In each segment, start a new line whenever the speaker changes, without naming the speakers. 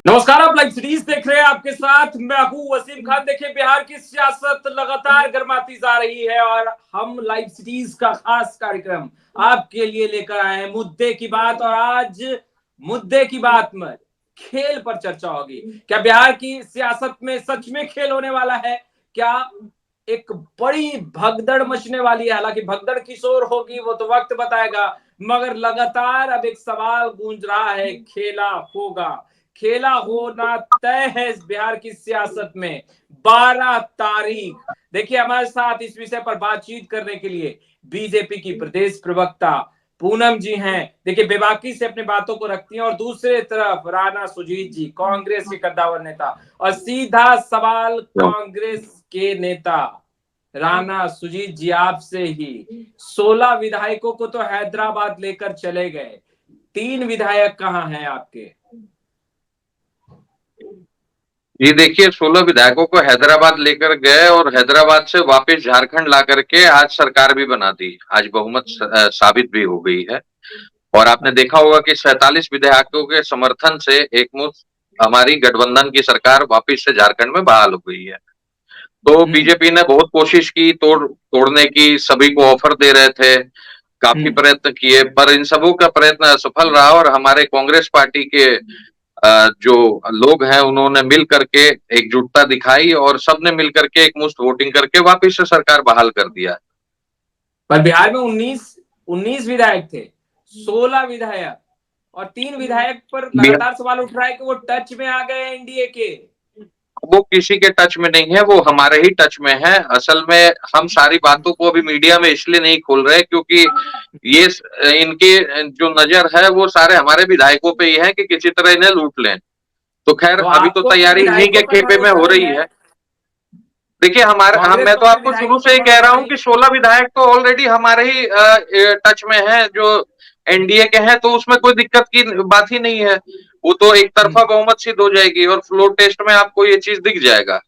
नमस्कार, आप live series देख रहे हैं। आपके साथ मैं हूं वसीम खान। देखिए, बिहार की सियासत लगातार गर्माती जा रही है और हम लाइव सीरीज का खास कार्यक्रम आपके लिए लेकर आए हैं, मुद्दे की बात। और आज मुद्दे की बात में खेल पर चर्चा होगी। क्या बिहार की सियासत में सच में खेल होने वाला है? क्या एक बड़ी भगदड़ मचने वाली है? हालांकि भगदड़ किशोर होगी वो तो वक्त बताएगा, मगर लगातार अब एक सवाल गूंज रहा है, खेला होगा। खेला होना तय है इस बिहार की सियासत में। 12 तारीख। देखिए, हमारे साथ इस विषय पर बातचीत करने के लिए बीजेपी की प्रदेश प्रवक्ता पूनम जी हैं। देखिए, बेबाकी से अपनी बातों को रखती हैं। और दूसरे तरफ राणा सुजीत जी, कांग्रेस के कद्दावर नेता। और सीधा सवाल कांग्रेस के नेता राणा सुजीत जी आपसे ही। 16 विधायकों को तो हैदराबाद लेकर चले गए, 3 विधायक कहां हैं आपके?
जी देखिए, 16 विधायकों को हैदराबाद लेकर गए और हैदराबाद से वापस झारखंड ला करके आज सरकार भी बना दी। आज बहुमत साबित भी हो गई है। और आपने देखा होगा कि 47 विधायकों के समर्थन से एकमुश्त हमारी गठबंधन की सरकार वापस से झारखंड में बहाल हो गई है। तो बीजेपी ने बहुत कोशिश की तोड़ने की, सभी को ऑफर दे रहे थे, काफी प्रयत्न किए, पर इन सबों का प्रयत्न असफल रहा। और हमारे कांग्रेस पार्टी के जो लोग हैं उन्होंने मिल करके एकजुटता दिखाई और सबने मिल करके एक मुश्त वोटिंग करके वापस से सरकार बहाल कर दिया।
पर बिहार में 19 विधायक थे, 16 विधायक और 3 विधायक पर लगातार सवाल उठ रहा है कि वो टच में आ गए एनडीए के।
वो किसी के टच में नहीं है, वो हमारे ही टच में है। असल में हम सारी बातों को अभी मीडिया में इसलिए नहीं खोल रहे क्योंकि ये इनकी जो नजर है वो सारे हमारे विधायकों पे ही है कि किसी तरह इन्हें लूट लें। तो खैर अभी तो तैयारी इन्हीं के खेपे में हो रही है। देखिए मैं तो आपको शुरू से ही कह रहा हूं कि 16 विधायक तो ऑलरेडी हमारे ही टच में हैं, जो एनडीए के हैं, तो उसमें कोई दिक्कत की बात ही नहीं है। वो तो एक तरफा बहुमत सिद्ध हो जाएगी और फ्लोर टेस्ट में आपको ये चीज दिख जाएगा।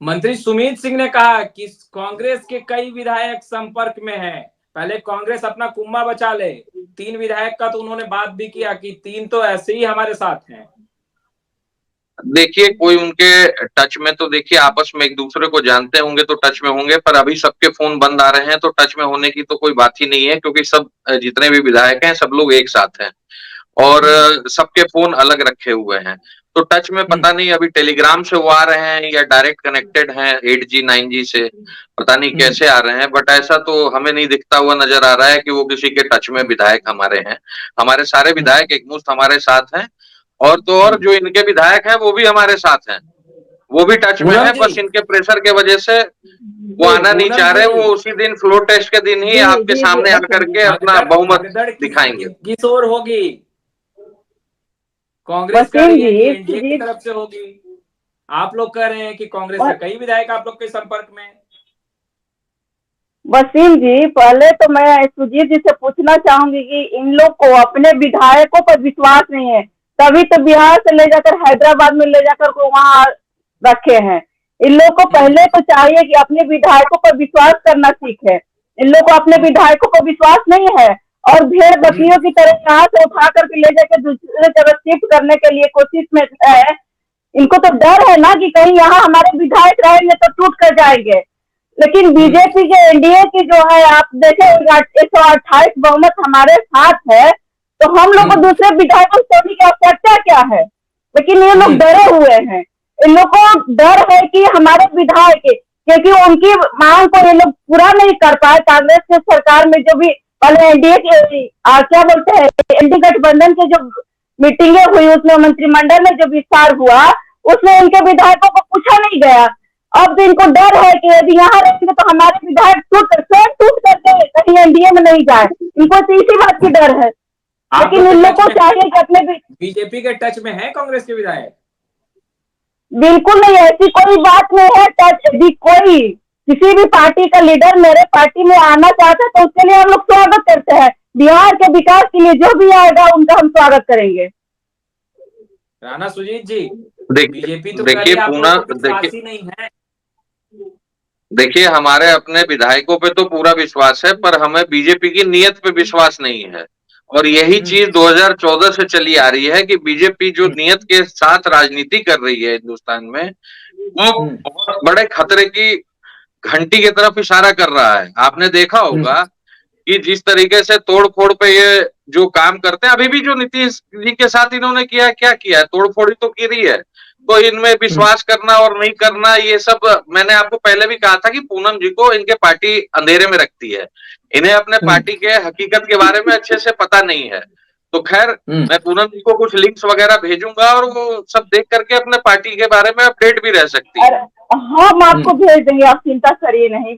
मंत्री सुमित सिंह ने कहा कि कांग्रेस के कई विधायक संपर्क में हैं, पहले कांग्रेस अपना कुम्मा बचा ले। 3 विधायक का तो उन्होंने बात भी किया कि 3 तो ऐसे ही हमारे साथ हैं।
देखिए, कोई उनके टच में तो देखिए आपस में एक दूसरे को जानते होंगे तो टच में होंगे, पर अभी सबके फोन बंद आ रहे हैं तो टच में होने की तो कोई बात ही नहीं है, क्योंकि सब जितने भी विधायक हैं सब लोग एक साथ हैं और सबके फोन अलग रखे हुए हैं। तो टच में पता नहीं अभी टेलीग्राम से वो आ रहे हैं या डायरेक्ट कनेक्टेड हैं 8G 9G से, पता नहीं कैसे आ रहे हैं, बट ऐसा तो हमें नहीं दिखता हुआ नजर आ रहा है कि वो किसी के टच में विधायक हमारे हैं। हमारे सारे विधायक एकमुश्त हमारे साथ हैं। और तो और जो इनके विधायक हैं वो भी हमारे साथ हैं, वो भी टच में है, बस इनके प्रेशर के वजह से वो आना नहीं चाह रहे। वो उसी दिन फ्लोर टेस्ट के दिन ही आपके सामने आकर के अपना बहुमत दिखाएंगे।
किस ओर होगी? कांग्रेस कह रही है कि एनडीए की तरफ से होगी, आप लोग कह रहे हैं कि कांग्रेस के कई विधायक आप लोग के संपर्क में।
वसीम जी, पहले तो मैं सुजीत जी से पूछना चाहूंगी कि इन लोग को अपने विधायकों पर विश्वास नहीं है, तभी तो बिहार से ले जाकर हैदराबाद में ले जाकर को वहां रखे हैं। इन लोग को पहले तो चाहिए कि अपने विधायकों पर विश्वास करना सीखे। इन लोग को अपने विधायकों पर विश्वास नहीं है और भेड़ बकरियों की तरह यहाँ से उठा करके ले जाकर दूसरे जगह शिफ्ट करने के लिए कोशिश में है। इनको तो डर है ना कि कहीं यहाँ हमारे विधायक रहेंगे तो टूट कर जाएंगे। लेकिन बीजेपी के एनडीए की जो है, आप देखे 128 बहुमत हमारे साथ है, तो हम लोग को दूसरे विधायकों से छोड़ने की आवश्यकता क्या है? लेकिन ये लोग डरे हुए हैं। इन लोग को डर है कि हमारे विधायक, क्योंकि उनकी मांग को ये लोग पूरा नहीं कर पाए। कांग्रेस के सरकार में जो भी पहले एनडीए के क्या बोलते हैं, एनडीए गठबंधन के जो मीटिंगें हुई उसमें मंत्रिमंडल में जो विस्तार हुआ उसमें इनके विधायकों को पूछा नहीं गया। अब तो इनको डर है कि यदि यहाँ रहेंगे तो हमारे विधायक टूट करके कहीं एनडीए में नहीं जाए। इनको तो इसी बात की डर है। लेकिन इन लोग को चाहिए कि अपने
बीजेपी के टच में है कांग्रेस के विधायक?
बिल्कुल नहीं, ऐसी कोई बात नहीं है। टच यदि कोई किसी भी पार्टी का लीडर मेरे पार्टी में आना चाहता है तो उसके लिए हम लोग स्वागत करते हैं। बिहार के विकास के लिए जो भी आएगा उनका हम स्वागत करेंगे।
राणा सुजीत जी, बीजेपी तो
देखिए पूना,
नहीं है।
देखिए हमारे अपने विधायकों पे तो पूरा विश्वास है, पर हमें बीजेपी की नीयत पे विश्वास नहीं है। और यही चीज 2014 से चली आ रही है कि बीजेपी जो नियत के साथ राजनीति कर रही है हिंदुस्तान में, वो बहुत बड़े खतरे की घंटी की तरफ इशारा कर रहा है। आपने देखा होगा कि जिस तरीके से तोड़ फोड़ पे ये जो काम करते हैं, अभी भी जो नीतीश जी के साथ इन्होंने किया, क्या किया है, तोड़ फोड़ ही तो की रही है। तो इनमें विश्वास करना और नहीं करना, ये सब मैंने आपको पहले भी कहा था कि पूनम जी को इनके पार्टी अंधेरे में रखती है, इन्हें अपने पार्टी के हकीकत के बारे में अच्छे से पता नहीं है। तो खैर, मैं पूनम जी को कुछ लिंक्स वगैरह भेजूंगा और वो सब देख करके अपने पार्टी के बारे में अपडेट भी रह सकती है।
हम आपको भेज देंगे, आप चिंता करिए नहीं।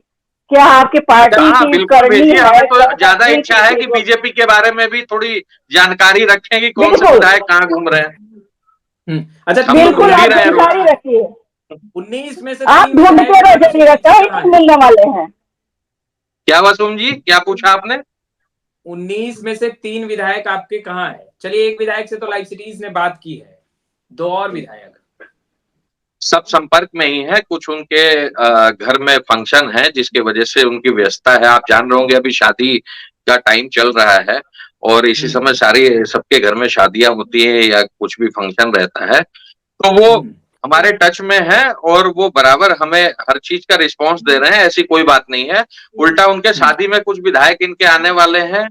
क्या आपके पार्टी की करनी है?
हमें तो ज्यादा इच्छा है कि बीजेपी के बारे में भी थोड़ी जानकारी रखें कि कौन से विधायक कहाँ घूम रहे हैं।
अच्छा, बिल्कुल आप जानकारी रखिए।
19 में से
आप ढूंढते रहिएगा, मिलने वाले हैं।
क्या वसुम जी, क्या पूछा आपने?
19 में से 3 विधायक आपके कहाँ है? चलिए, एक विधायक से तो लाइव सिटीज ने बात की है, 2 और विधायक
सब संपर्क में ही है। कुछ उनके घर में फंक्शन है जिसके वजह से उनकी व्यस्तता है। आप जान रहे होंगे अभी शादी का टाइम चल रहा है और इसी समय सारी सबके घर में शादियां होती हैं या कुछ भी फंक्शन रहता है, तो वो हमारे टच में है और वो बराबर हमें हर चीज का रिस्पांस दे रहे हैं। ऐसी कोई बात नहीं है। उल्टा उनके शादी में कुछ विधायक इनके आने वाले हैं,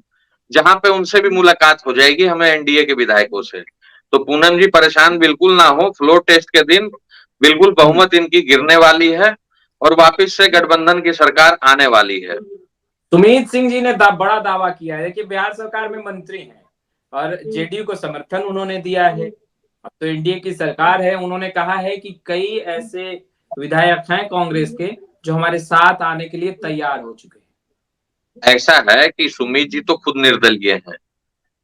जहां पे उनसे भी मुलाकात हो जाएगी हमें, एनडीए के विधायकों से। तो पूनम जी परेशान बिल्कुल ना हो, फ्लोर टेस्ट के दिन बिल्कुल बहुमत इनकी गिरने वाली है और वापस से गठबंधन की सरकार आने वाली है।
सुमित सिंह जी ने बड़ा दावा किया है कि बिहार सरकार में मंत्री हैं और जेडीयू को समर्थन उन्होंने दिया है। अब तो एनडीए की सरकार है। उन्होंने कहा है कि कई ऐसे विधायक हैं कांग्रेस के जो हमारे साथ आने के लिए तैयार हो चुके हैं।
ऐसा है कि सुमित जी तो खुद निर्दलीय हैं,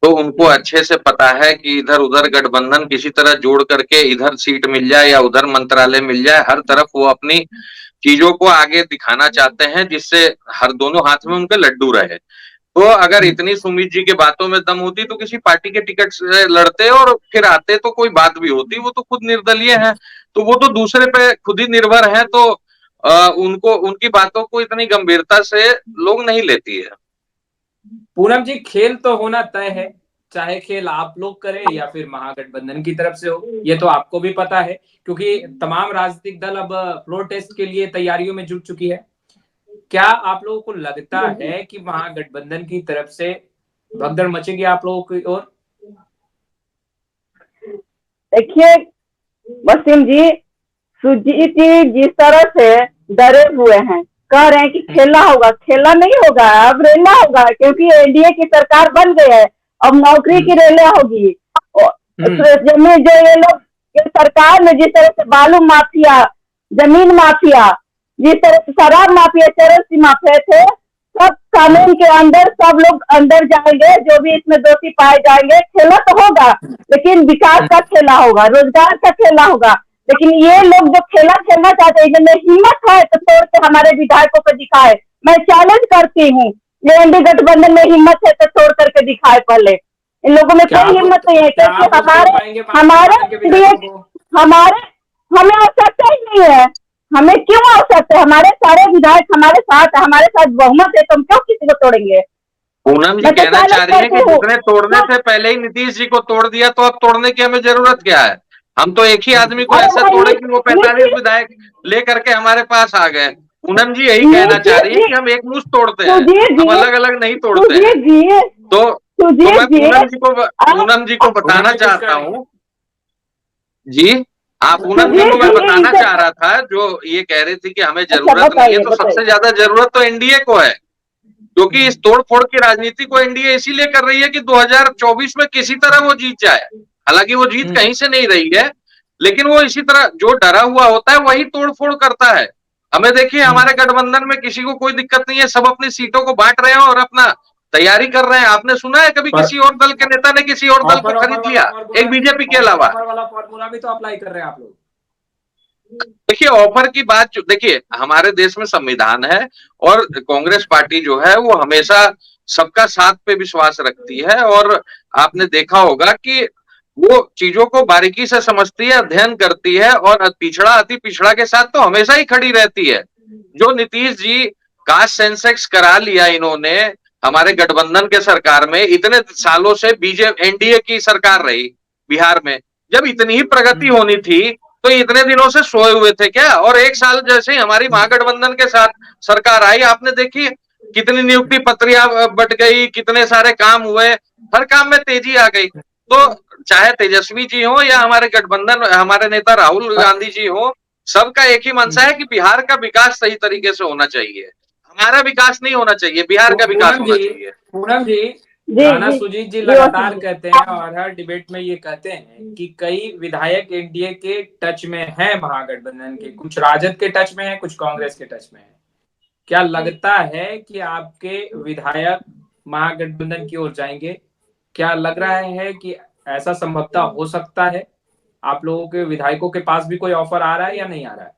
तो उनको अच्छे से पता है कि इधर उधर गठबंधन किसी तरह जोड़ करके इधर सीट मिल जाए या उधर मंत्रालय मिल जाए, हर तरफ वो अपनी चीजों को आगे दिखाना चाहते हैं जिससे हर दोनों हाथ में उनके लड्डू रहे। तो अगर इतनी सुमित जी के बातों में दम होती तो किसी पार्टी के टिकट से लड़ते और फिर आते तो कोई बात भी होती। वो तो खुद निर्दलीय है, तो वो तो दूसरे पे खुद ही निर्भर है, तो उनको उनकी बातों को इतनी गंभीरता से लोग नहीं लेती है।
पूनम जी, खेल तो होना तय है, चाहे खेल आप लोग करें या फिर महागठबंधन की तरफ से हो। ये तो आपको भी पता है क्योंकि तमाम राजनीतिक दल अब फ्लोर टेस्ट के लिए तैयारियों में जुट चुकी है। क्या आप लोगों को लगता है कि महागठबंधन की तरफ से भगदड़ मचेगी आप लोगों की ओर?
देखिए वसीम जी, सुजीत जी जिस तरह से डरे हुए हैं, कह रहे हैं कि खेला होगा, खेला नहीं होगा, अब रेला होगा क्योंकि एनडीए की सरकार बन गई है, अब नौकरी की रेला होगी। जमीन जो ये लोग सरकार में जिस तरह से बालू माफिया, जमीन माफिया, जिस तरह से शराब माफिया, चरस माफिया थे, सब कानून के अंदर सब लोग अंदर जाएंगे, जो भी इसमें दोषी पाए जाएंगे। खेला तो होगा लेकिन विकास का खेला होगा, रोजगार का खेला होगा। लेकिन ये लोग जो खेला खेलना चाहते हैं, जिनमें हिम्मत है तो तोड़ के हमारे विधायकों को दिखाए। मैं चैलेंज करती हूँ, ये एनडीए गठबंधन में हिम्मत है तो तोड़ करके दिखाए। पहले इन लोगों में कोई हिम्मत नहीं है क्योंकि हमें आवश्यकता ही नहीं है। हमें क्यों आवश्यकता है? हमारे सारे विधायक हमारे साथ बहुमत है, तो हम क्यों किसी को तोड़ेंगे?
पूनम जी कहना चाह रही है कि जिसने तोड़ने से पहले ही नीतीश जी को तोड़ दिया, तो अब तोड़ने की हमें जरूरत क्या है? हम तो एक ही आदमी को ऐसा तोड़े कि वो 45 विधायक लेकर के हमारे पास आ गए। पूनम जी यही कहना चाह रही है कि हम एक मुश्त तोड़ते हैं, हम अलग अलग नहीं तोड़ते हैं। तो मैं पूनम जी को बताना चाहता हूँ जी, आप पूनम जी को मैं बताना चाह रहा था, जो ये कह रही थी कि हमें जरूरत नहीं है, तो सबसे ज्यादा जरूरत तो एनडीए को है, क्योंकि इस तोड़ फोड़ की राजनीति को एनडीए इसीलिए कर रही है कि 2024 में किसी तरह वो जीत जाए। हालांकि वो जीत कहीं से नहीं रही है, लेकिन वो इसी तरह जो डरा हुआ होता है वही तोड़ फोड़ करता है। हमें देखिए, हमारे गठबंधन में किसी को कोई दिक्कत नहीं है, सब अपनी सीटों को बांट रहे हैं और अपना तैयारी कर रहे हैं। आपने सुना है कभी किसी और दल के नेता ने किसी और दल को खरीद लिया, एक बीजेपी के अलावा?
फॉर्मूला भी तो अप्लाई कर रहे हैं आप लोग।
देखिए, ऑफर की बात, जो देखिए हमारे देश में संविधान है और कांग्रेस पार्टी जो है वो हमेशा सबका साथ पे विश्वास रखती है, और आपने देखा होगा कि वो चीजों को बारीकी से समझती है, अध्ययन करती है, और अति पिछड़ा के साथ तो हमेशा ही खड़ी रहती है। जो नीतीश जी कास्ट सेंसेक्स करा लिया इन्होंने, हमारे गठबंधन के सरकार में इतने सालों से बीजेपी एनडीए की सरकार रही बिहार में, जब इतनी ही प्रगति होनी थी तो इतने दिनों से सोए हुए थे क्या? और एक साल जैसे ही हमारी महागठबंधन के साथ सरकार आई, आपने देखी कितनी नियुक्ति पत्रियां बट गई, कितने सारे काम हुए, हर काम में तेजी आ गई। तो चाहे तेजस्वी जी हो या हमारे गठबंधन हमारे नेता राहुल गांधी जी हो, सबका एक ही मंशा है कि बिहार का विकास सही तरीके से होना चाहिए। हमारा विकास नहीं होना चाहिए, बिहार का विकास होना चाहिए।
पूनम जी,
जी
राणा
जी
सुजीत जी
जी
लगातार
वसीम जी।
कहते हैं और हर डिबेट में ये कहते हैं कि कई विधायक एनडीए के टच में हैं, महागठबंधन के, कुछ राजद के टच में है, कुछ कांग्रेस के टच में है। क्या लगता है कि आपके विधायक महागठबंधन की ओर जाएंगे? क्या लग रहा है कि ऐसा संभवतः हो सकता है? आप लोगों के विधायकों के पास भी कोई ऑफर आ रहा है या नहीं आ रहा है?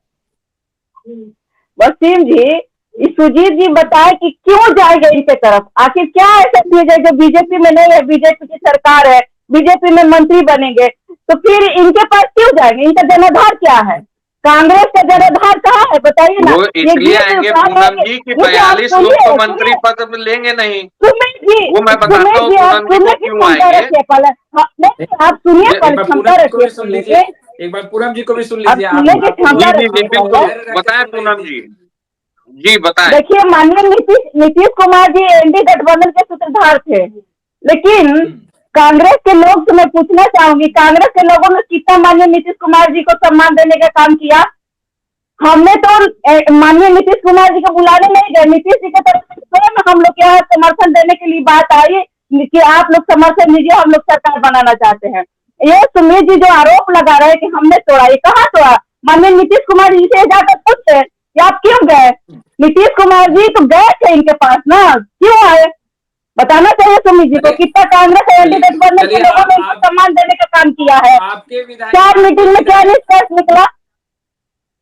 वसीम जी, सुजीत जी बताए कि क्यों जाएगा इनके तरफ, आखिर क्या ऐसा चीज है जो बीजेपी में नहीं है, बीजेपी की सरकार है, बीजेपी में मंत्री बनेंगे, तो फिर इनके पास क्यों जाएंगे? इनका जनाधार क्या है? कांग्रेस का जनाधार कहाँ है बताइए ना।
वो
ये
इसलिए
गीत
आएंगे
गाने
पूनम
के-
जी कि
देखिए, आप
42 लोग तो
सुनिए
मंत्री पद लेंगे नहीं।
सुमित जी,
वो मैं बताता
सुमित
हूँ
जी, आप
पूनम जी
सुनने
को
की
क्यों
क्षमता
आएंगे।
रखिए पहले। हाँ, नहीं, आप सुनिए
एक
पहले,
बार
क्षमता
पूनम जी को
रखिए
भी सुन
सुनने
लीजिए,
की।
एक बार पूनम जी को भी सुन
आप
लीजिए।
सुनने की
आप
क्षमता
जी जी
रखिए
बिल्कुल,
पहले।
बताएं पूनम जी, जी बताएं।
देखिए, माननीय नीतीश कुमार जी एनडीए गठबंधन के सूत्रधार थे, लेकिन कांग्रेस के लोग से मैं पूछना चाहूंगी, कांग्रेस के लोगों ने कितना माननीय नीतीश कुमार जी को सम्मान देने का काम किया? हमने तो माननीय नीतीश कुमार जी को बुलाने नहीं गए, नीतीश जी की तरफ से स्वयं हम लोग के यहाँ समर्थन देने के लिए बात आई कि आप लोग समर्थन दीजिए, हम लोग सरकार बनाना चाहते हैं। ये सुमित जी जो आरोप लगा रहे हैं कि हमने तोड़ा, ये कहाँ तोड़ा? माननीय नीतीश कुमार जी से जाकर पूछते कि आप क्यों गए? नीतीश कुमार जी तो गए थे इनके पास ना, क्यों आए? बताना चाहिए सुमित जी को, कितना कांग्रेस और एनडीए गठबंधन के लोगों ने इनको सम्मान देने का काम किया है।
आपके विधायक,
4 मीटिंग में क्या निष्कर्ष निकला?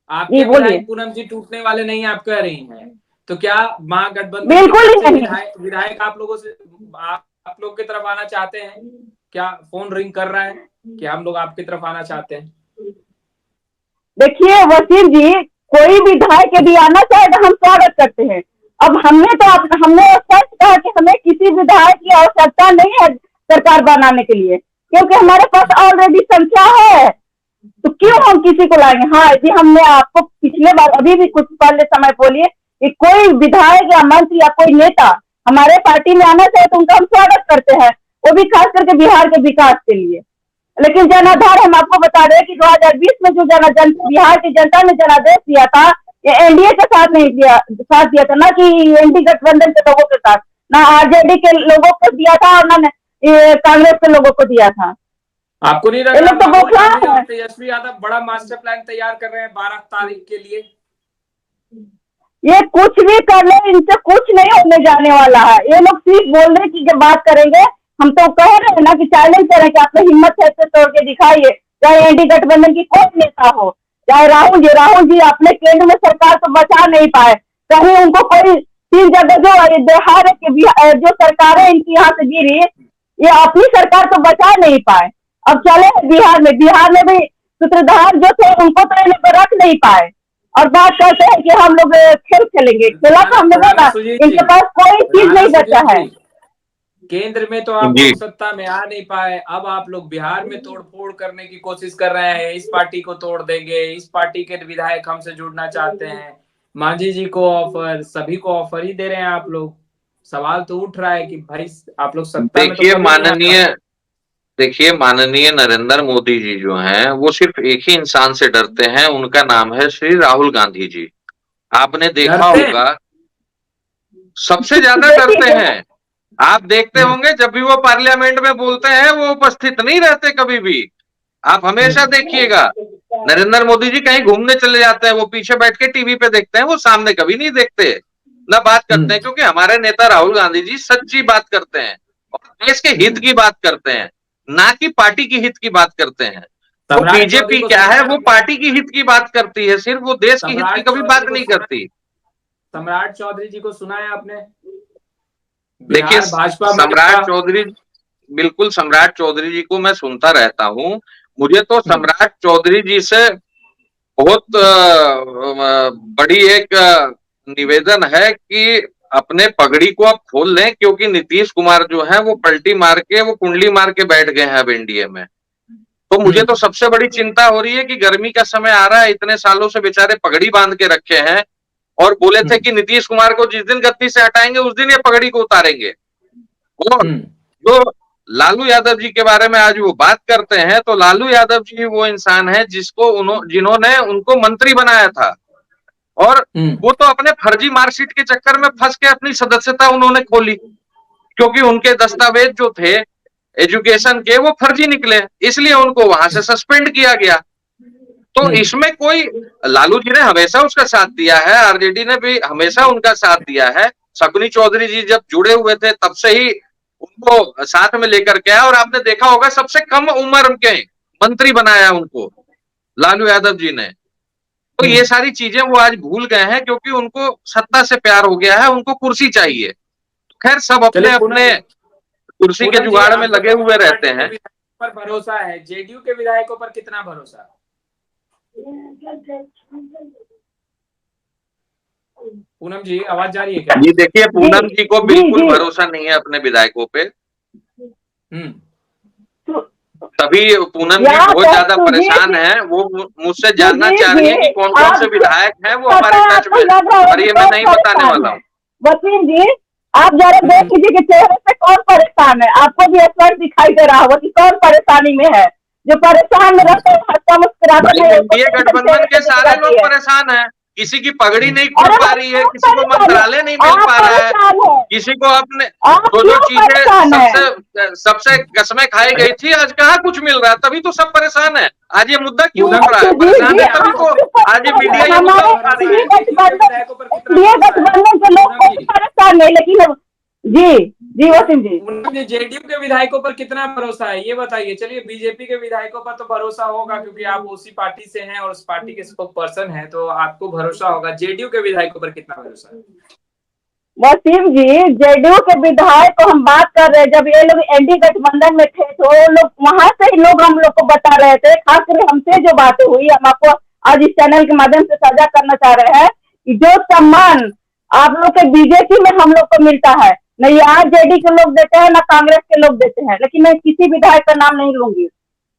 आपके विधायक पूनम जी टूटने वाले नहीं, आप कह रही हैं, तो क्या महागठबंधन
बिल्कुल ही नहीं।
विधायक आप लोगों से, आप लोग की तरफ आना चाहते हैं? क्या फोन रिंग कर रहा है कि हम लोग आपकी तरफ आना चाहते हैं?
देखिए वसीम जी, कोई विधायक यदि आना चाहे तो हम स्वागत करते हैं। अब हमने स्पष्ट कहा कि हमें किसी विधायक की आवश्यकता नहीं है सरकार बनाने के लिए, क्योंकि हमारे पास ऑलरेडी संख्या है, तो क्यों हम किसी को लाएंगे? हाँ जी, हमने आपको पिछले बार, अभी भी कुछ पहले समय बोलिए कि कोई विधायक या मंत्री या कोई नेता हमारे पार्टी में आना चाहे तो उनका हम स्वागत करते हैं, वो भी खास करके बिहार के विकास के लिए। लेकिन जनाधार हम आपको बता रहे हैं कि 2020 में जो बिहार की जनता ने जनादेश दिया था, ये एनडीए के साथ नहीं दिया, साथ दिया था, ना कि एनडीए गठबंधन के लोगों के साथ, ना आरजेडी के लोगों को दिया था और ना कांग्रेस के लोगों को दिया था।
आपको नहीं लग रहा तेजस्वी यादव बड़ा मास्टर प्लान तैयार कर रहे हैं 12 तारीख के लिए?
ये कुछ भी कर ले, इनसे कुछ नहीं होने जाने वाला है। ये लोग सिर्फ बोलने की जब बात करेंगे, हम तो कह रहे हैं ना कि चैलेंज करें कि आपने हिम्मत है तो तोड़ के दिखाइए, चाहे एनडीए गठबंधन की कोई नेता हो, चाहे राहुल जी अपने केंद्र में सरकार को बचा नहीं पाए, कहीं उनको कोई 3 जगह जो बिहार जो सरकारें इनकी यहाँ से गिरी, ये अपनी सरकार को बचा नहीं पाए। अब चले बिहार में भी सूत्रधार जो थे उनको तो इन्हें रख नहीं पाए, और बात करते हैं कि हम लोग खेल खेलेंगे। खेला तो हमने बोला, इनके पास कोई चीज नहीं बचा है।
केंद्र में तो आप लोग सत्ता में आ नहीं पाए, अब आप लोग बिहार में तोड़फोड़ करने की कोशिश कर रहे हैं, इस पार्टी को तोड़ देंगे, इस पार्टी के विधायक हमसे जुड़ना चाहते हैं, मांझी जी को ऑफर, सभी को ऑफर ही दे रहे हैं आप लोग। सवाल तो उठ रहा है कि भाई आप लोग सत्ता में तो
देखिए माननीय नरेंद्र मोदी जी जो हैं वो सिर्फ एक ही इंसान से डरते हैं, उनका नाम है श्री राहुल गांधी जी। आपने देखा होगा, सबसे ज्यादा डरते हैं। आप देखते होंगे जब भी वो पार्लियामेंट में बोलते हैं वो उपस्थित नहीं रहते कभी भी। आप हमेशा देखिएगा, नरेंद्र मोदी जी कहीं घूमने चले जाते हैं, वो पीछे बैठ के टीवी पे देखते हैं, वो सामने कभी नहीं देखते, ना बात करते हैं, क्योंकि हमारे नेता राहुल गांधी जी सच्ची बात करते हैं और देश के हित की बात करते हैं, ना कि पार्टी की हित की बात करते हैं। वो बीजेपी क्या है, वो पार्टी की हित की बात करती है, सिर्फ वो देश की हित की कभी बात नहीं करती।
सम्राट चौधरी जी को सुना है आपने?
देखिए सम्राट चौधरी, बिल्कुल सम्राट चौधरी जी को मैं सुनता रहता हूं। मुझे तो सम्राट चौधरी जी से बहुत बड़ी एक निवेदन है कि अपने पगड़ी को अब खोल लें, क्योंकि नीतीश कुमार जो है वो पलटी मार के, वो कुंडली मार के बैठ गए हैं अब एनडीए में। तो मुझे तो सबसे बड़ी चिंता हो रही है कि गर्मी का समय आ रहा है, इतने सालों से बेचारे पगड़ी बांध के रखे हैं और बोले थे कि नीतीश कुमार को जिस दिन गद्दी से हटाएंगे उस दिन ये पगड़ी को उतारेंगे। और जो लालू यादव जी के बारे में आज वो बात करते हैं, तो लालू यादव जी वो इंसान है जिन्होंने उनको मंत्री बनाया था, और वो तो अपने फर्जी मार्कशीट के चक्कर में फंस के अपनी सदस्यता उन्होंने खोली, क्योंकि उनके दस्तावेज जो थे एजुकेशन के वो फर्जी निकले, इसलिए उनको वहां से सस्पेंड किया गया। तो इसमें कोई, लालू जी ने हमेशा उसका साथ दिया है, आरजेडी ने भी हमेशा उनका साथ दिया है। शकुनी चौधरी जी जब जुड़े हुए थे तब से ही उनको साथ में लेकर के आया, और आपने देखा होगा सबसे कम उम्र के मंत्री बनाया उनको लालू यादव जी ने। तो ये सारी चीजें वो आज भूल गए हैं, क्योंकि उनको सत्ता से प्यार हो गया है, उनको कुर्सी चाहिए। खैर सब अपने अपने कुर्सी के जुगाड़ में लगे हुए रहते हैं।
पर भरोसा है, जेडीयू के विधायकों पर कितना भरोसा? पूनम जी आवाज जा रही है क्या?
जी देखिए, पूनम जी को बिल्कुल भरोसा नहीं है अपने विधायकों पे। तभी पूनम जी बहुत ज्यादा परेशान है, वो मुझसे जानना चाह रही है कि कौन कौन से विधायक हैं वो हमारे टच में, और ये मैं नहीं बताने वाला हूँ।
वसीम जी आप जरा देख लीजिए कि चेहरे पे कौन परेशान है, आपको भी स्पष्ट दिखाई दे रहा होगा कि कौन परेशानी में है। जो परेशान रहते हैं हंसता मुस्कुराते हैं,
एनडीए गठबंधन के सारे लोग परेशान हैं। किसी की पगड़ी नहीं खुल पा रही है, किसी को मंत्रालय नहीं मिल पा रहा है, किसी को अपने जो चीजें सबसे कसमें खाई गई थी आज कहाँ कुछ मिल रहा है, तभी तो सब परेशान है। आज ये मुद्दा क्यों उठ रहा है? परेशान है तभी तो आज ये मीडिया ये मुद्दा उठा रही है।
गठबंधन के लोग परेशान नहीं, लेकिन जी वसीम जी
जेडीयू के विधायकों पर कितना भरोसा है ये बताइए। चलिए बीजेपी के विधायकों पर तो भरोसा होगा क्योंकि आप उसी पार्टी से हैं और उस पार्टी के स्पोक पर्सन हैं, तो आपको भरोसा होगा। जेडीयू के विधायकों पर कितना भरोसा है?
वसीम जी जेडीयू के विधायक को हम बात कर रहे हैं, जब ये लोग एनडीए गठबंधन में थे तो लोग वहां से ही लोग हम लोग को बता रहे थे, खासकर हमसे जो बातें हुई हम आपको आज इस चैनल के माध्यम से साझा करना चाह रहे हैं कि जो सम्मान आप लोग के बीजेपी में हम लोग को मिलता है, न यहाँ जेडी के लोग देते हैं न कांग्रेस के लोग देते हैं। लेकिन मैं किसी विधायक का नाम नहीं लूंगी।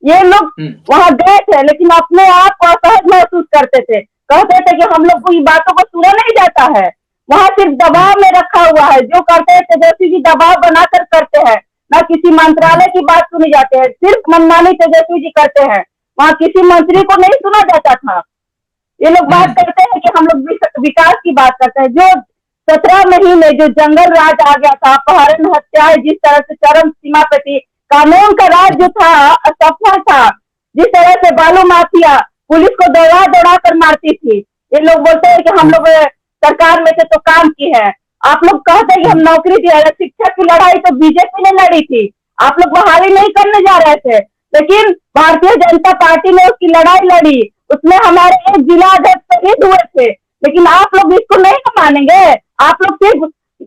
ये लोग वहां गए थे लेकिन अपने आप को असहज महसूस करते थे, कहते थे कि हम लोग को ये बातों को सुना नहीं जाता है। वहां सिर्फ दबाव में रखा हुआ है, जो करते हैं तेजस्वी जी दबाव बनाकर करते हैं, न किसी मंत्रालय की बात सुनी जाती है, सिर्फ मनमानी तेजस्वी जी करते हैं। वहां किसी मंत्री को नहीं सुना जाता था। ये लोग बात करते हैं कि हम लोग विकास की बात करते हैं। जो 17 महीने जो जंगल राज आ गया था, अपहरण हत्याएं जिस तरह से चरम सीमा पे थी, कानून का राज जो था असफल था, जिस तरह से बालू माफिया पुलिस को दौड़ा दौड़ा कर मारती थी। ये लोग बोलते हैं कि हम लोग सरकार में से तो काम की है। आप लोग कहते हैं कि हम नौकरी दिया है। शिक्षक की लड़ाई तो बीजेपी ने लड़ी थी, आप लोग बहाली नहीं करने जा रहे थे, लेकिन भारतीय जनता पार्टी ने उसकी लड़ाई लड़ी। उसमें हमारे एक जिला अध्यक्ष शहीद हुए थे, लेकिन आप लोग इसको नहीं मानेंगे। आप लोग सिर्फ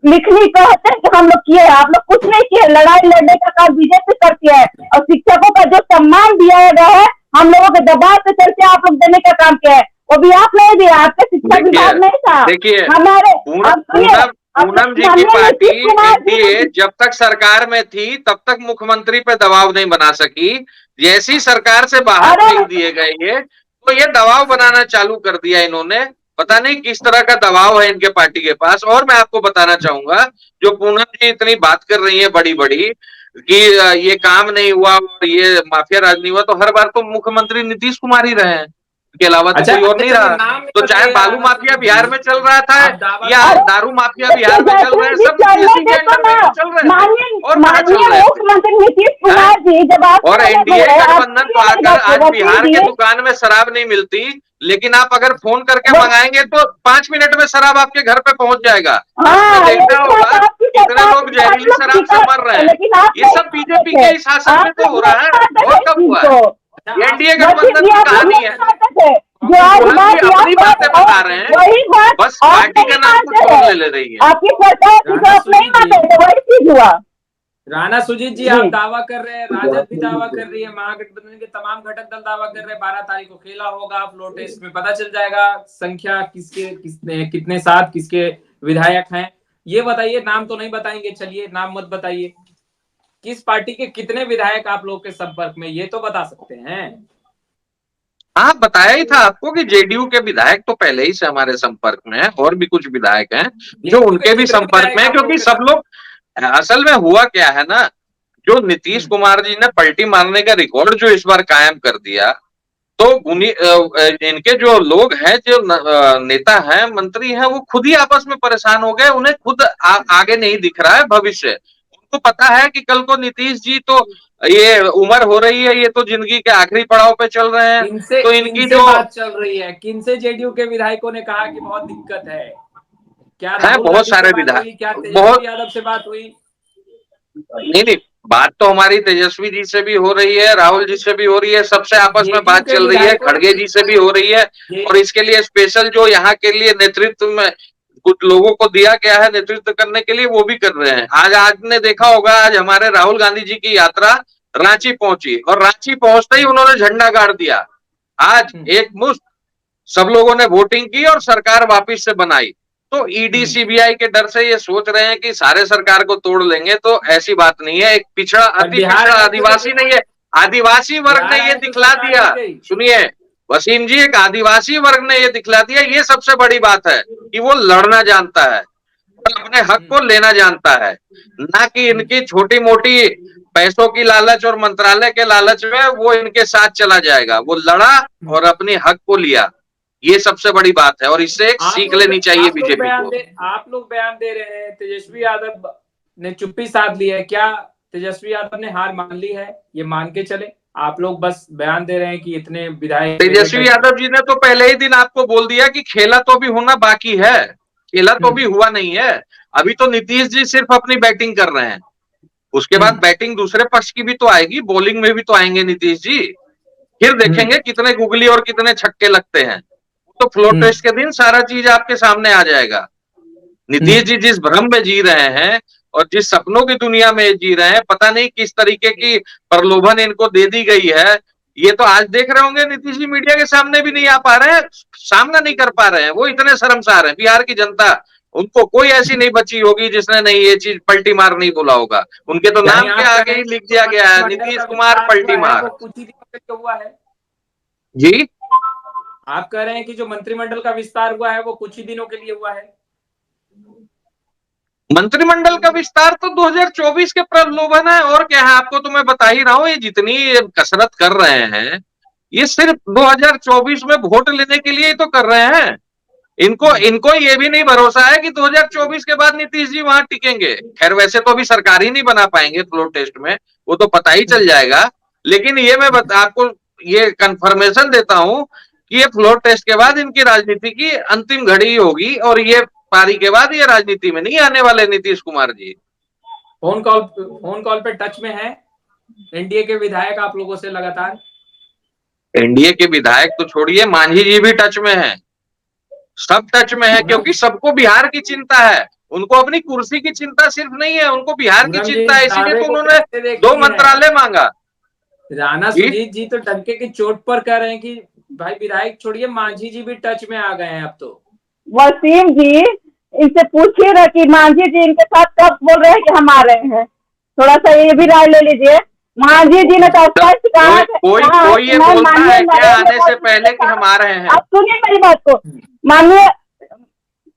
लिखनी कहते हैं कि हम लोग किए, आप लोग कुछ नहीं किए। लड़ाई लड़ने का काम बीजेपी करती है, और शिक्षकों का जो सम्मान दिया गया है हम लोगों के दबाव से चलते आप लोग देने का काम किया है, वो भी आप नहीं दिया, आपके शिक्षा विभाग नहीं था।
देखिए
हमारे
पूनम जी की पार्टी एनडीए जब तक सरकार में थी तब तक मुख्यमंत्री पे दबाव नहीं बना सकी। जैसी सरकार से बाहर फेंक दिए गए ये, तो ये दबाव बनाना चालू कर दिया इन्होंने। पता नहीं किस तरह का दबाव है इनके पार्टी के पास। और मैं आपको बताना चाहूंगा, जो पूनम जी इतनी बात कर रही है बड़ी बड़ी कि ये काम नहीं हुआ और ये माफिया राज नहीं हुआ, तो हर बार तो मुख्यमंत्री नीतीश कुमार ही रहे हैं, के अलावा तो कोई और नहीं रहा। तो चाहे बालू माफिया बिहार में चल रहा था या दारू माफिया बिहार में चल रहे हैं, सब इसी के अंडर में चल रहे हैं और कहाँ चल रहे हैं। और एनडीए गठबंधन तो आकर आज बिहार के दुकान में शराब नहीं मिलती, लेकिन आप अगर फोन करके मंगाएंगे तो 5 मिनट में शराब आपके घर पे पहुंच जाएगा। देखना होगा कितने लोग जहरीली शराब से मर रहे हैं। ये सब बीजेपी के ही शासन में तो हो रहा है। और कब हुआ है? एनडीए गठबंधन की कहानी है। अपनी बातें बता रहे हैं, बस पार्टी का नाम कुछ और ले रही है।
आपकी सरकार
राणा सुजीत जी आप दावा कर रहे हैं, राजद भी दावा कर रही है, महागठबंधन के तमाम घटक दल दावा कर रहे हैं 12 तारीख को खेला होगा फ्लोर टेस्ट में, पता चल जाएगा संख्या किसके कितने साथ किसके विधायक हैं। ये बताइए, नाम तो नहीं बताएंगे, चलिए नाम मत बताइए, किस पार्टी के कितने विधायक आप लोग के संपर्क में, ये तो बता सकते हैं।
हाँ, बताया ही था आपको कि जेडीयू के विधायक तो पहले ही से हमारे संपर्क में है, और भी कुछ विधायक हैं जो
जेडीयू के
उनके भी
कितने
संपर्क
विधायक
में है,
आप लोगों
क्योंकि
के
सब
साथ?
लोग, असल में हुआ क्या है ना, जो नीतीश कुमार जी ने पलटी मारने का रिकॉर्ड जो इस बार कायम कर दिया, तो उन्हीं इनके जो लोग हैं, जो नेता हैं, मंत्री हैं, वो खुद ही आपस में परेशान हो गए। उन्हें खुद आगे नहीं दिख रहा है भविष्य। उनको पता है कि कल को नीतीश जी तो, ये उम्र हो रही है, ये तो जिंदगी के आखिरी पड़ाव पे चल रहे हैं,
किनसे
तो इनकी
किनसे
जो
बात चल रही है, किनसे जेडीयू के विधायकों ने कहा कि बहुत दिक्कत है? क्या
है,
राहुल
बहुत
गांधी से
सारे
बात
विधायक,
हुई, क्या तेजस्वी
बहुत,
यादव से बात हुई?
नहीं नहीं, बात तो हमारी तेजस्वी जी से भी हो रही है, राहुल जी से भी हो रही है, सबसे आपस में
जेडीयू
बात
के
चल रही है,
विधायकों
खड़गे जी से भी हो रही है।
ये
और इसके लिए स्पेशल जो यहाँ के लिए नेतृत्व में कुछ लोगों को दिया गया है नेतृत्व करने के लिए, वो भी कर रहे हैं। आज आपने देखा होगा, आज हमारे राहुल गांधी जी की यात्रा रांची पहुंची, और रांची पहुंचते ही उन्होंने झंडा गाड़ दिया। आज एक मुश्त सब लोगों ने वोटिंग की और सरकार वापिस से बनाई। तो ईडी सीबीआई के डर से ये सोच रहे हैं कि सारे सरकार को तोड़ लेंगे, तो ऐसी बात नहीं है। एक पिछड़ा,
पर
अति
बिहार
पिछड़ा
आए थे तो
आदिवासी नहीं है, आदिवासी वर्ग ने
बिहार
ये
आए तो
दिखला
सरकार
दिया।
गिर गई।
सुनिए वसीम जी, एक आदिवासी वर्ग ने ये दिखला दिया, ये सबसे बड़ी बात है कि वो लड़ना जानता है और अपने हक को लेना जानता है, ना कि इनकी छोटी मोटी पैसों की लालच और मंत्रालय के लालच में वो इनके साथ चला जाएगा। वो लड़ा और अपने हक को लिया, ये सबसे बड़ी बात है, और इससे एक सीख लेनी चाहिए बीजेपी को।
आप लोग बयान दे रहे हैं, तेजस्वी यादव ने चुप्पी साध ली है, क्या तेजस्वी यादव ने हार मान ली है, ये मान के चले? आप लोग बस बयान दे रहे हैं कि इतने विधायक मेरे
तेजस्वी यादव जी ने तो पहले ही दिन आपको बोल दिया कि खेला तो भी होना बाकी है, खेला तो भी हुआ नहीं है। अभी तो नीतीश जी सिर्फ अपनी बैटिंग कर रहे हैं, उसके बाद बैटिंग दूसरे पक्ष की भी तो आएगी, बॉलिंग में भी तो आएंगे नीतीश जी। फिर देखेंगे कितने गुगली और कितने छक्के लगते हैं। तो फ्लोर टेस्ट के दिन सारा चीज आपके सामने आ जाएगा। नीतीश जी जिस भ्रम में जी रहे हैं और जिस सपनों की दुनिया में जी रहे हैं, पता नहीं किस तरीके की प्रलोभन इनको दे दी गई है। ये तो आज देख रहे होंगे, नीतीश जी मीडिया के सामने भी नहीं आ पा रहे हैं, सामना नहीं कर पा रहे हैं, वो इतने शर्मसार हैं। बिहार की जनता, उनको कोई ऐसी नहीं बची होगी जिसने नहीं ये चीज पलटी मार नहीं बोला होगा। उनके तो नाम के
आप कह
आगे
रहे
ही
हैं
लिख
कि
दिया
जो
गया है,
मंत्रिमंडल
नीतीश
का
कुमार
विस्तार
पलटी
हुआ है
मार।
वो कुछ ही दिनों के लिए हुआ है?
जी,
आप कह रहे हैं कि जो मंत्रिमंडल का विस्तार हुआ है वो कुछ ही दिनों के लिए हुआ है?
मंत्रिमंडल का विस्तार तो 2024 के प्रलोभन है, और क्या है। आपको तो मैं बता ही रहा हूं, ये जितनी कसरत कर रहे हैं, ये सिर्फ 2024 में वोट लेने के लिए ही तो कर रहे हैं। इनको इनको ये भी नहीं भरोसा है कि 2024 के बाद नीतीश जी वहां टिकेंगे। खैर वैसे तो अभी सरकार ही नहीं बना पाएंगे फ्लोर टेस्ट में, वो तो पता ही चल जाएगा। लेकिन ये मैं आपको ये कंफर्मेशन देता हूं कि ये फ्लोर टेस्ट के बाद इनकी राजनीति की अंतिम घड़ी होगी, और ये पारी के बाद ये राजनीति में नहीं आने वाले नीतीश कुमार जी।
फोन कॉल पे टच में है एनडीए के विधायक आप लोगों से लगातार?
एनडीए के विधायक तो छोड़िए, मांझी जी भी टच में है, सब टच में है, क्योंकि सबको बिहार की चिंता है। उनको अपनी कुर्सी की चिंता सिर्फ नहीं है, उनको बिहार की
पूनम जी
चिंता
इस
है, इसीलिए
दावे
तो
को
उन्होंने
कैसे
2
देखती हैं?
मंत्रालय मांगा।
राणा
जी,
सुजीत जी तो डंके की चोट पर कह रहे हैं कि भाई विधायक छोड़िए, मांझी जी भी टच में आ गए हैं अब तो।
वसीम जी, इनसे पूछिए ना कि मांझी जी इनके साथ कब बोल रहे हैं कि हम आ रहे हैं, थोड़ा सा ये भी राय ले लीजिए। मांझी जी ने तो स्पष्ट कहा
कोई ये
मैं
बोलता
माननीय
है क्या
नरेंद्र
आने से
मोदी जी
पहले
के
कि
साथ।
हम आ रहे हैं?
आप सुनिए मेरी बात को, माननीय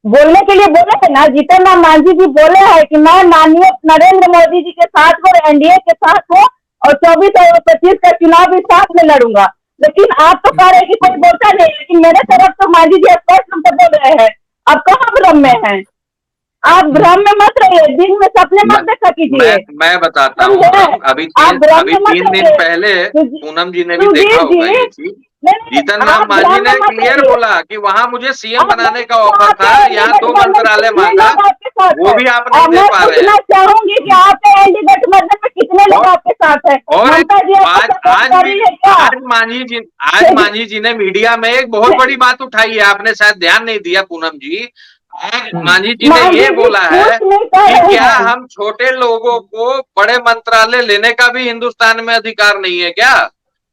बोलने के लिए बोले थे ना, जीतन राम मांझी जी बोले हैं कि मैं माननीय नरेंद्र मोदी जी के साथ हूँ, एनडीए के साथ हूँ, और 24 और 25 का चुनाव भी साथ में लड़ूंगा। लेकिन आप तो कह रहे हैं कि कोई बोलता नहीं, लेकिन मेरे तरफ तो मांझी जी स्पष्ट रूप से बोल रहे हैं। आप कहाँ भ्रम में हैं? आप भ्रम में मत रहिए, दिन में सपने मत देखा कीजिए,
मैं बताता हूँ,
समझे?
अभी
आप भ्रम
अभी
में मत
3 दिन
रहिए।
पहले पूनम जी ने भी देखा
सुजीत जी,
होगा ये चीज।
नहीं,
जीतन राम
आप
मांझी
भ्रम
ने
में मत
क्लियर
रहिए।
बोला कि वहां मुझे सीएम
आप
बनाने का
तो
ऑफर था,
आपके
यहाँ 2
गठबंधन
मंत्रालय
कितने
मांगा,
लोग आपके साथ
वो
है?
भी आप
और
नहीं दे
मैं
पा रहे हैं।
पूछना चाहूंगी कि आपके एनडी गठबंधन में कितने लोग
और
आपके साथ है?
और एक
ममता जी आपको
आज
सपोर्ट
आज
कर
भी
रही है क्या?
आज मांझी जी ने मीडिया में एक बहुत बड़ी बात उठाई है, आपने शायद ध्यान नहीं दिया पूनम जी। आज मांझी जी ने
मांझी
ये
जी
बोला है
कुछ नहीं कर
कि
रहे
क्या
हैं।
हम छोटे लोगों को बड़े मंत्रालय लेने का भी हिंदुस्तान में अधिकार नहीं है क्या?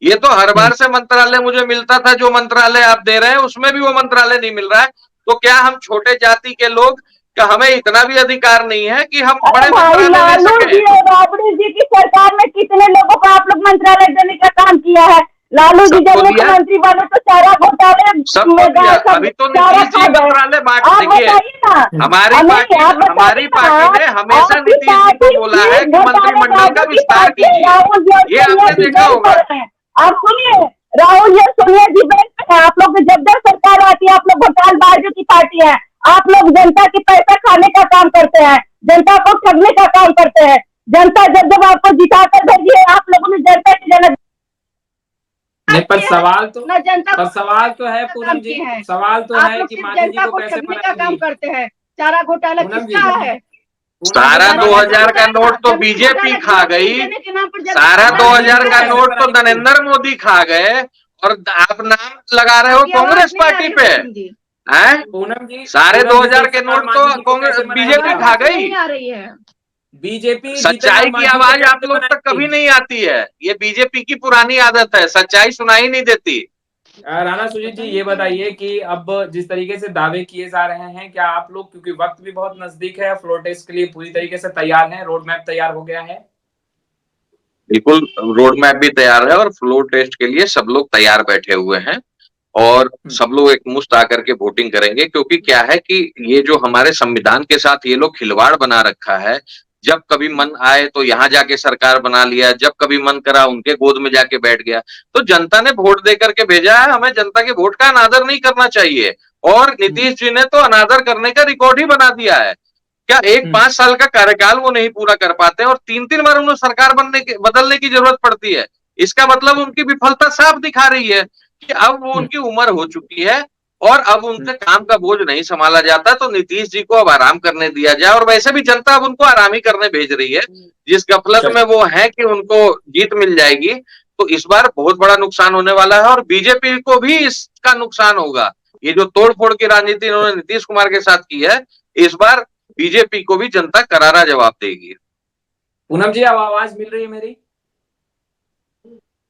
ये तो हर बार से मंत्रालय मुझे मिलता था, जो मंत्रालय आप दे रहे हैं उसमें भी वो मंत्रालय नहीं मिल रहा है। तो क्या हम छोटे जाति के लोग क्या हमें इतना भी अधिकार नहीं है कि हम
अरे
बड़े
भाई,
मंत्रालय ले
लालू
सके?
जी और राबड़ी जी की सरकार में कितने लोगों को आप लोग मंत्रालय देने का काम किया है? लालू जी
सबको
जब
दिया,
मुख्यमंत्री बने तो चारा घोटाले
सबको
में
दिया।
गए, सब
अभी तो
चारा
नीतीश
खा
जी
गए।
मंत्रालय बांट,
आप
देखिए
बताइए ना,
हमारी
नहीं आप
हमारी
बताइए
पार्टी
ना,
ने हमेशा
आपकी
नीतीश जी को
पार्टी
बोला
की
है कि मंत्रिमंडल का
घोटालेबाजों की
विस्तार
पार्टी है,
कीजिए।
राहुल जी और
ये
सोनिया
आपने
जी
देखा
बेंच
होगा।
पर हैं। आप सुनिए, राहुल जी और सोनिया जी बेंच पे हैं। आप लोग की जब जब सरकार आती है, आप लोग घोटालेबाजों की पार्टी है। आप लोग जनता की पैसा खाने का काम करते हैं, जनता को ठगने का काम करते हैं। जनता जब जब आपको जिता कर भेजी है, आप लोगों ने जनता की जनक
नहीं, पर
ना जनता को
सवाल तो है
काम
पूनम जी,
किए हैं।
सवाल तो
आप
है
लोग
कि
सिर्फ
मांझी जी
जनता
को
को
कैसे
ठगने का काम
मनाएंगी?
करते हैं। चारा घोटाला
पूनम जी,
किसका है?
पूनम जी
सारा
बताइए,
मांझी
कैसे
2000 का
बताएगा?
नोट तो
जमीन
बीजेपी
घोटाला
खा
जमीन
गई,
देने के नाम पर जमीन
सारा
घोटाला
2000
जी
का
को कैसे
नोट तो
बनाएंगी?
नरेंद्र मोदी खा गए, और आप नाम लगा रहे हो
आपकी आवाज
कांग्रेस
नहीं आ
पार्टी
रही
पे,
वसीम जी,
हैं? सारे
पूनम जी
2000 के
जीतनलाल
नोट तो
मांझी जी को
कांग्रेस
कैसे
बीजेपी
बनाएंगे
आवाज
आप?
खा
आपकी
गई।
नहीं आ रही है।
बीजेपी
सच्चाई
जीतनलाल
की
मांझी को
आवाज आप
कैसे
लोग तक
बनाएंगी?
कभी नहीं आती है, ये बीजेपी की पुरानी आदत है, सच्चाई सुनाई नहीं देती।
राणा सुजीत जी, ये बताइए कि अब जिस तरीके से दावे किए जा रहे हैं, क्या आप लोग, क्योंकि वक्त भी बहुत नजदीक है, फ्लोर टेस्ट के लिए पूरी तरीके से तैयार हैं, रोड मैप तैयार हो गया है?
बिल्कुल, रोड मैप भी तैयार है और फ्लोर टेस्ट के लिए सब लोग तैयार बैठे हुए हैं, और सब लोग एक मुश्त आकर के वोटिंग करेंगे। क्योंकि क्या है कि ये जो हमारे संविधान के साथ ये लोग खिलवाड़ बना रखा है, जब कभी मन आए तो यहाँ जाके सरकार बना लिया, जब कभी मन करा उनके गोद में जाके बैठ गया। तो जनता ने वोट दे करके भेजा है, हमें जनता के वोट का अनादर नहीं करना चाहिए। और नीतीश जी ने तो अनादर करने का रिकॉर्ड ही बना दिया है। क्या एक 5 साल का कार्यकाल वो नहीं पूरा कर पाते, और 3-3 बार उन्हें सरकार बदलने की जरूरत पड़ती है। इसका मतलब उनकी विफलता साफ दिखा रही है कि अब वो उनकी उम्र हो चुकी है, और अब उनसे काम का बोझ नहीं संभाला जाता। तो नीतीश जी को अब आराम करने दिया जाए, और वैसे भी जनता अब उनको आराम ही करने भेज रही है। जिस गफलत में वो है कि उनको जीत मिल जाएगी, तो इस बार बहुत बड़ा नुकसान होने वाला है, और बीजेपी को भी इसका नुकसान होगा। ये जो तोड़ फोड़ की राजनीति इन्होंने नीतीश कुमार के साथ की है, इस बार बीजेपी को भी जनता करारा जवाब देगी।
पूनम जी, अब आवाज मिल रही है मेरी?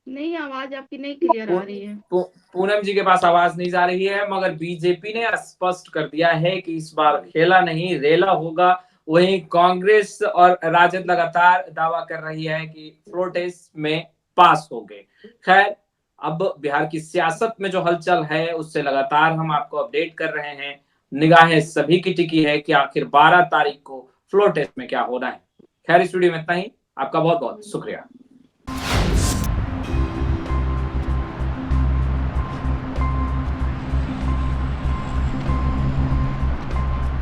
नहीं, आवाज आपकी नहीं क्लियर आ रही है।
पूनम जी के पास आवाज नहीं जा रही है, मगर बीजेपी ने स्पष्ट कर दिया है कि इस बार खेला नहीं रेला होगा। वहीं कांग्रेस और राजद लगातार दावा कर रही है कि फ्लोर टेस्ट में पास हो गए। खैर, अब बिहार की सियासत में जो हलचल है उससे लगातार हम आपको अपडेट कर रहे हैं। निगाहें सभी की टिकी है कि आखिर 12 तारीख को फ्लोर टेस्ट में क्या होना है। खैर, स्टूडियो में इतना ही। आपका बहुत बहुत शुक्रिया।